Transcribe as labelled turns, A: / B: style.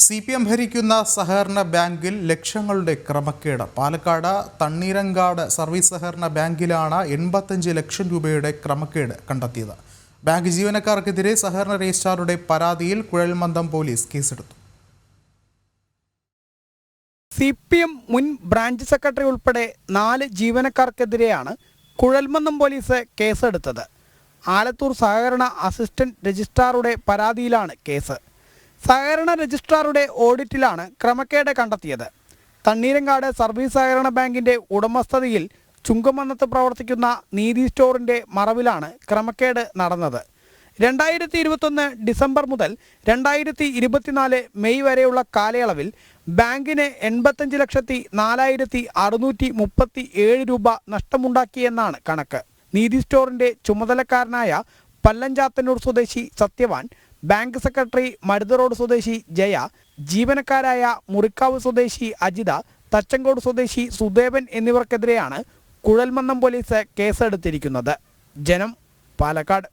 A: CPM ഭരിക്കുന്ന സഹകരണ ബാങ്കിൽ ലക്ഷങ്ങളുടെ ക്രമക്കേട്. പാലക്കാട് തണ്ണീരങ്കാട് സർവീസ് സഹകരണ ബാങ്കിലാണ് 85 ലക്ഷം രൂപയുടെ ക്രമക്കേട് കണ്ടെത്തിയത്. ബാങ്ക് ജീവനക്കാർക്കെതിരെ സഹകരണ രജിസ്ട്രാറുടെ പരാതിയിൽ കുഴൽമന്ദം പോലീസ് കേസെടുത്തു.
B: CPM മുൻ ബ്രാഞ്ച് സെക്രട്ടറി ഉൾപ്പെടെ 4 ജീവനക്കാർക്കെതിരെയാണ് കുഴൽമന്ദം പോലീസ് കേസെടുത്തത്. ആലത്തൂർ സഹകരണ അസിസ്റ്റന്റ് രജിസ്ട്രാറുടെ പരാതിയിലാണ് കേസ്. സഹകരണ രജിസ്ട്രാറുടെ ഓഡിറ്റിലാണ് ക്രമക്കേട് കണ്ടെത്തിയത്. തണ്ണീരങ്കാട് സർവീസ് സഹകരണ ബാങ്കിന്റെ ഉടമസ്ഥതയിൽ ചുങ്കമന്നത്ത് പ്രവർത്തിക്കുന്ന നീതി സ്റ്റോറിന്റെ മറവിലാണ് ക്രമക്കേട് നടന്നത്. 2021 ഡിസംബർ മുതൽ 2024 മെയ് വരെയുള്ള കാലയളവിൽ ബാങ്കിന് 85,04,637 രൂപ നഷ്ടമുണ്ടാക്കിയെന്നാണ് കണക്ക്. നീതി സ്റ്റോറിന്റെ ചുമതലക്കാരനായ പല്ലഞ്ചാത്തന്നൂർ സ്വദേശി സത്യവാൻ, ബാങ്ക് സെക്രട്ടറി മരുത റോഡ് സ്വദേശി ജയ, ജീവനക്കാരായ മുറിക്കാവ് സ്വദേശി അജിത, തച്ചങ്കോട് സ്വദേശി സുദേവൻ എന്നിവർക്കെതിരെയാണ് കുഴൽമന്ദം പോലീസ് കേസെടുത്തിരിക്കുന്നത്. ജനം, പാലക്കാട്.